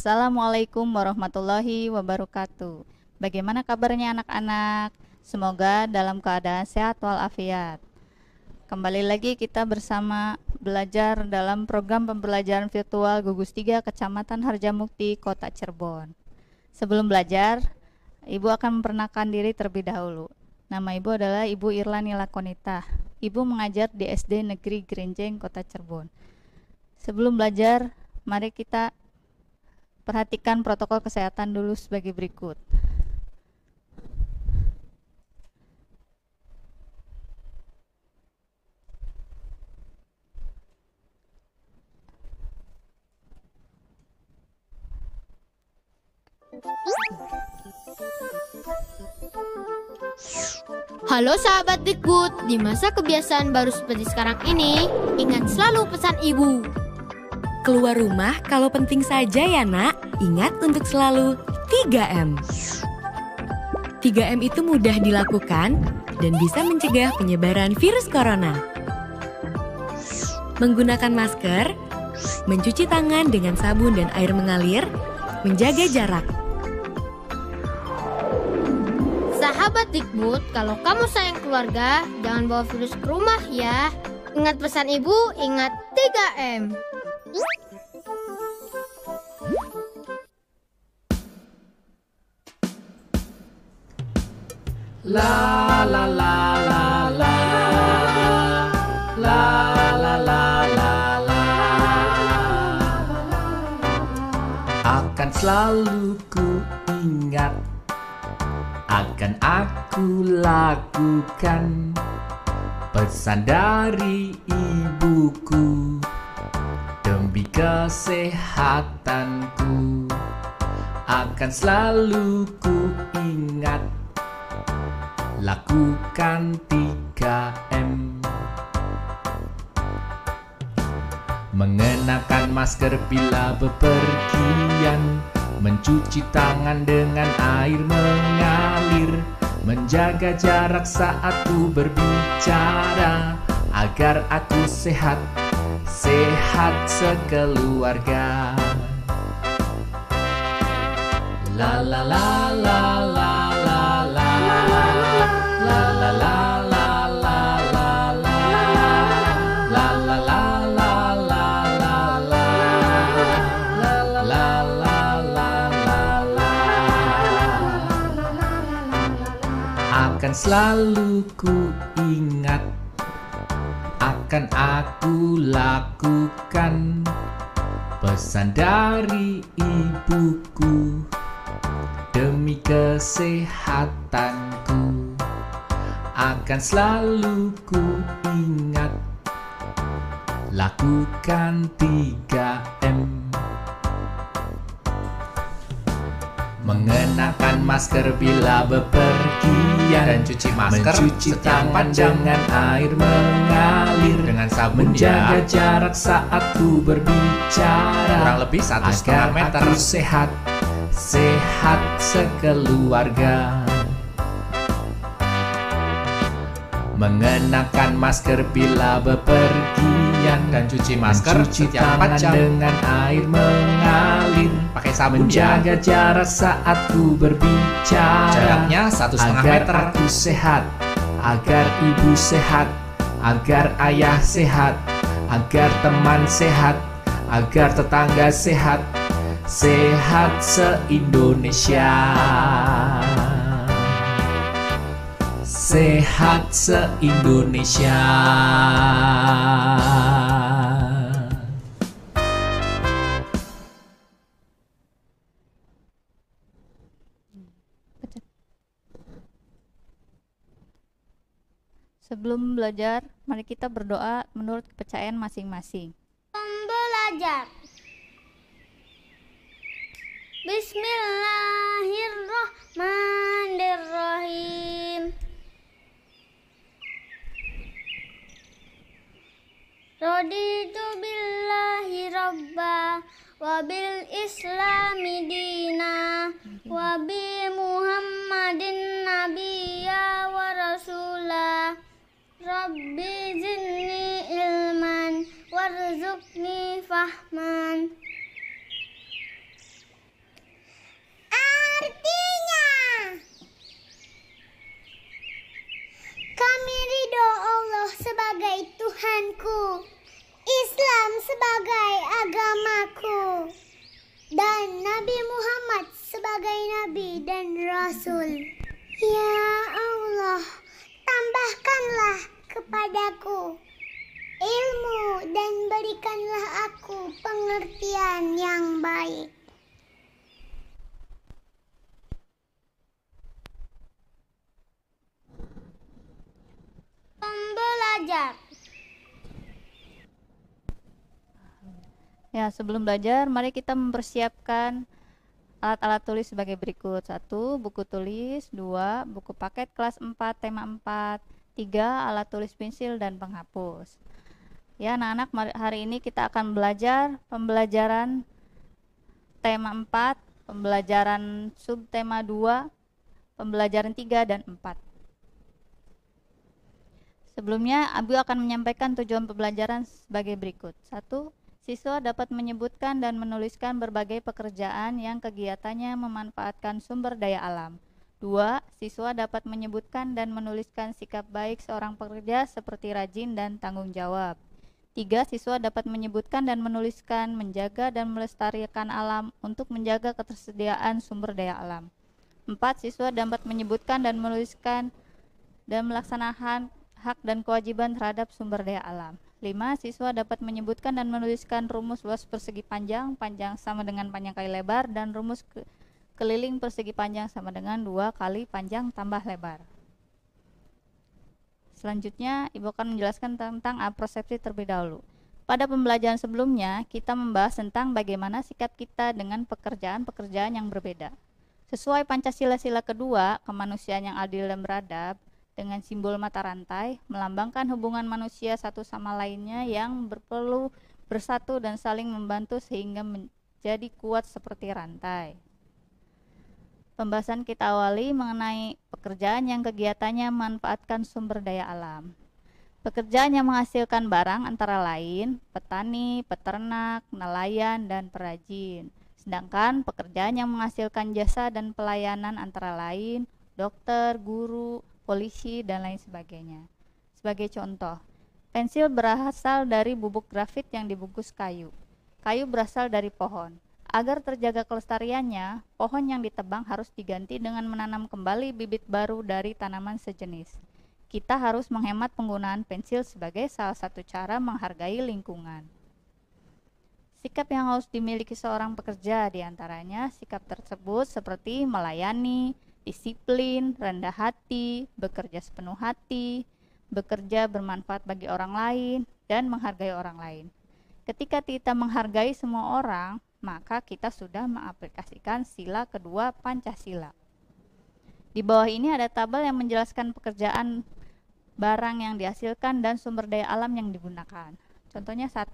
Assalamualaikum warahmatullahi wabarakatuh. Bagaimana kabarnya anak-anak? Semoga dalam keadaan sehat walafiat. Kembali lagi kita bersama belajar dalam program pembelajaran virtual Gugus 3 Kecamatan Harjamukti, Kota Cirebon. Sebelum belajar, Ibu akan memperkenalkan diri terlebih dahulu. Nama Ibu adalah Ibu Irlani Lakonita. Ibu mengajar di SD Negeri Gerenjeng, Kota Cirebon. Sebelum belajar, mari kita perhatikan protokol kesehatan dulu sebagai berikut. Halo sahabat Dikbud, di masa kebiasaan baru seperti sekarang ini, ingat selalu pesan ibu. Keluar rumah kalau penting saja ya nak, ingat untuk selalu 3M. 3M itu mudah dilakukan dan bisa mencegah penyebaran virus corona. Menggunakan masker, mencuci tangan dengan sabun dan air mengalir, menjaga jarak. Sahabat Dikbud, kalau kamu sayang keluarga, jangan bawa virus ke rumah ya. Ingat pesan ibu, ingat 3M. La la la la la la la la la la. Akan selalu ku ingat, akan aku lakukan pesan dari ibuku demi kesehatanku. Akan selalu ku ingat, lakukan 3M. Mengenakan masker bila bepergian, mencuci tangan dengan air mengalir, menjaga jarak saat ku berbicara, agar aku sehat, sehat sekeluarga. La la la la la la la la la la la la la la la la akan selalu ku ingat, akan aku lakukan pesan dari ibuku demi kesehatanku. Akan selalu ku ingat, lakukan 3M. Mengenakan masker bila bepergian, dan cuci masker, mencuci tangan dengan air mengalir, dengan sabun menjaga jarak saat ku berbicara, kurang lebih 1,5 meter, agar aku sehat, sehat sekeluarga. Mengenakan masker bila bepergian, dan cuci masker setiap 4 jam dengan air mengalir, pakai sabun, menjaga jarak saat ku berbicara, jaraknya 1,5 meter, agar aku sehat, agar ibu sehat, agar ayah sehat, agar teman sehat, agar tetangga sehat, sehat se-Indonesia. Sehat se-Indonesia. Sebelum belajar, mari kita berdoa menurut kepercayaan masing-masing. Belajar. Bismillahirrahmanirrahim. Raditu billahi rabba wa bil islami dina wa bi muhammadin nabiyya wa rasula. Rabbi zidni ilman warzuqni fahman. Rasul. Ya Allah, tambahkanlah kepadaku ilmu dan berikanlah aku pengertian yang baik. Pembelajar. Ya, sebelum belajar, mari kita mempersiapkan alat-alat tulis sebagai berikut. 1. Buku tulis. 2. Buku paket kelas 4, tema 4. 3. Alat tulis pensil dan penghapus. Ya, anak-anak, hari ini kita akan belajar pembelajaran tema 4, pembelajaran subtema 2, pembelajaran 3 dan 4. Sebelumnya, Abu akan menyampaikan tujuan pembelajaran sebagai berikut. 1. Siswa dapat menyebutkan dan menuliskan berbagai pekerjaan yang kegiatannya memanfaatkan sumber daya alam. 2. Siswa dapat menyebutkan dan menuliskan sikap baik seorang pekerja seperti rajin dan tanggung jawab. 3. Siswa dapat menyebutkan dan menuliskan menjaga dan melestarikan alam untuk menjaga ketersediaan sumber daya alam. 4. Siswa dapat menyebutkan dan menuliskan dan melaksanakan hak dan kewajiban terhadap sumber daya alam. 5. Siswa dapat menyebutkan dan menuliskan rumus luas persegi panjang, panjang sama dengan panjang kali lebar, dan rumus keliling persegi panjang sama dengan 2 kali panjang tambah lebar. Selanjutnya, Ibu akan menjelaskan tentang apersepsi terlebih dahulu. Pada pembelajaran sebelumnya, kita membahas tentang bagaimana sikap kita dengan pekerjaan-pekerjaan yang berbeda. Sesuai Pancasila sila kedua, kemanusiaan yang adil dan beradab, dengan simbol mata rantai, melambangkan hubungan manusia satu sama lainnya yang perlu bersatu dan saling membantu sehingga menjadi kuat seperti rantai. Pembahasan kita awali mengenai pekerjaan yang kegiatannya memanfaatkan sumber daya alam. Pekerjaan yang menghasilkan barang antara lain petani, peternak, nelayan, dan perajin. Sedangkan pekerjaan yang menghasilkan jasa dan pelayanan antara lain dokter, guru, polisi, dan lain sebagainya. Sebagai contoh, pensil berasal dari bubuk grafit yang dibungkus kayu. Kayu berasal dari pohon. Agar terjaga kelestariannya, pohon yang ditebang harus diganti dengan menanam kembali bibit baru dari tanaman sejenis. Kita harus menghemat penggunaan pensil sebagai salah satu cara menghargai lingkungan. Sikap yang harus dimiliki seorang pekerja diantaranya sikap tersebut seperti melayani, disiplin, rendah hati, bekerja sepenuh hati, bekerja bermanfaat bagi orang lain, dan menghargai orang lain. Ketika kita menghargai semua orang, maka kita sudah mengaplikasikan sila kedua Pancasila. Di bawah ini ada tabel yang menjelaskan pekerjaan barang yang dihasilkan dan sumber daya alam yang digunakan. Contohnya 1,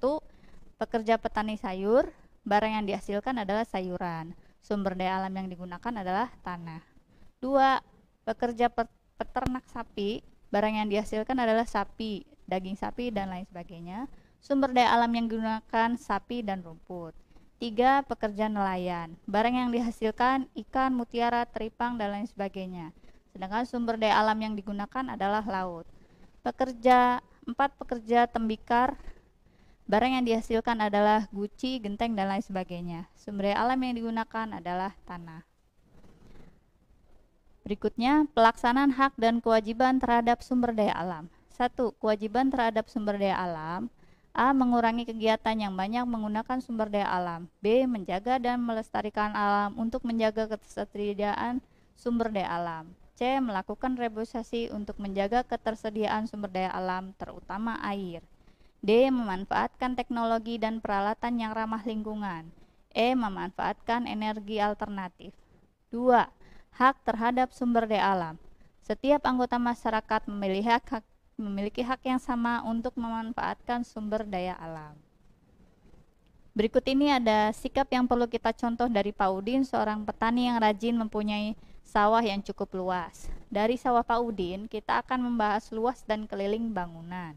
pekerja petani sayur, barang yang dihasilkan adalah sayuran. Sumber daya alam yang digunakan adalah tanah. 2. Pekerja peternak sapi, barang yang dihasilkan adalah sapi, daging sapi, dan lain sebagainya. Sumber daya alam yang digunakan sapi dan rumput. 3. Pekerja nelayan, barang yang dihasilkan ikan, mutiara, teripang, dan lain sebagainya. Sedangkan sumber daya alam yang digunakan adalah laut. 4. Pekerja tembikar, barang yang dihasilkan adalah guci, genteng, dan lain sebagainya. Sumber daya alam yang digunakan adalah tanah. Berikutnya, pelaksanaan hak dan kewajiban terhadap sumber daya alam. 1. Kewajiban terhadap sumber daya alam. A. Mengurangi kegiatan yang banyak menggunakan sumber daya alam. B. Menjaga dan melestarikan alam untuk menjaga ketersediaan sumber daya alam. C. Melakukan reboisasi untuk menjaga ketersediaan sumber daya alam, terutama air. D. Memanfaatkan teknologi dan peralatan yang ramah lingkungan. E. Memanfaatkan energi alternatif. 2. Hak terhadap sumber daya alam. Setiap anggota masyarakat memiliki hak yang sama untuk memanfaatkan sumber daya alam. Berikut ini ada sikap yang perlu kita contoh dari Pak Udin, seorang petani yang rajin mempunyai sawah yang cukup luas. Dari sawah Pak Udin, kita akan membahas luas dan keliling bangunan.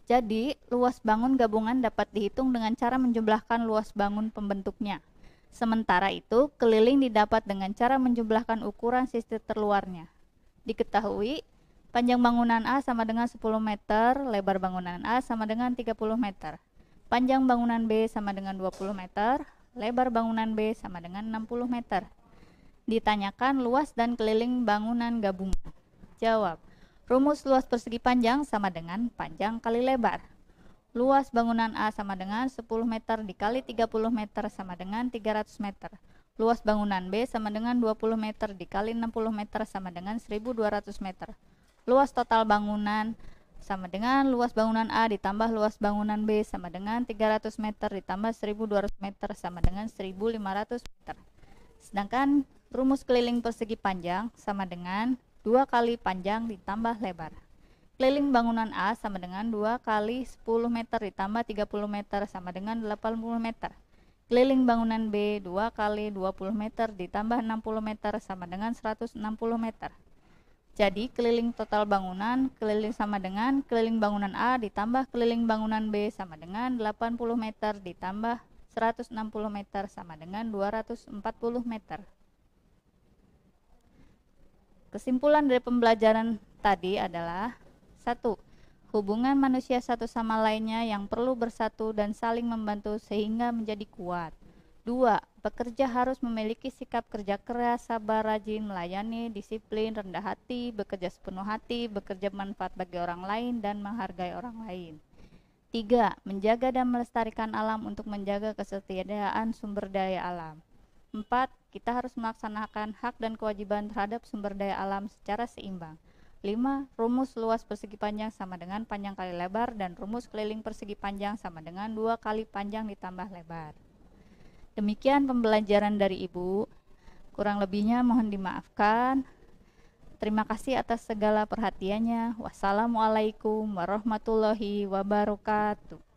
Jadi, luas bangun gabungan dapat dihitung dengan cara menjumlahkan luas bangun pembentuknya. Sementara itu, keliling didapat dengan cara menjumlahkan ukuran sisi terluarnya. Diketahui, panjang bangunan A sama dengan 10 meter, lebar bangunan A sama dengan 30 meter. Panjang bangunan B sama dengan 20 meter, lebar bangunan B sama dengan 60 meter. Ditanyakan luas dan keliling bangunan gabungan. Jawab. Rumus luas persegi panjang sama dengan panjang kali lebar. Luas bangunan A sama dengan 10 meter dikali 30 meter sama dengan 300 meter. Luas bangunan B sama dengan 20 meter dikali 60 meter sama dengan 1200 meter. Luas total bangunan sama dengan luas bangunan A ditambah luas bangunan B sama dengan 300 meter ditambah 1200 meter sama dengan 1500 meter. Sedangkan rumus keliling persegi panjang sama dengan 2 kali panjang ditambah lebar. Keliling bangunan A sama dengan 2 kali 10 meter ditambah 30 meter sama dengan 80 meter. Keliling bangunan B 2 kali 20 meter ditambah 60 meter sama dengan 160 meter. Jadi keliling total bangunan keliling sama dengan keliling bangunan A ditambah keliling bangunan B sama dengan 80 meter ditambah 160 meter sama dengan 240 meter. Kesimpulan dari pembelajaran tadi adalah 1. Hubungan manusia satu sama lainnya yang perlu bersatu dan saling membantu sehingga menjadi kuat. 2. Pekerja harus memiliki sikap kerja keras, sabar, rajin, melayani, disiplin, rendah hati, bekerja sepenuh hati, bekerja bermanfaat bagi orang lain, dan menghargai orang lain. 3. Menjaga dan melestarikan alam untuk menjaga kesetiaan sumber daya alam. 4. Kita harus melaksanakan hak dan kewajiban terhadap sumber daya alam secara seimbang. 5. Rumus luas persegi panjang sama dengan panjang kali lebar dan rumus keliling persegi panjang sama dengan 2 kali panjang ditambah lebar. Demikian pembelajaran dari Ibu. Kurang lebihnya mohon dimaafkan. Terima kasih atas segala perhatiannya. Wassalamualaikum warahmatullahi wabarakatuh.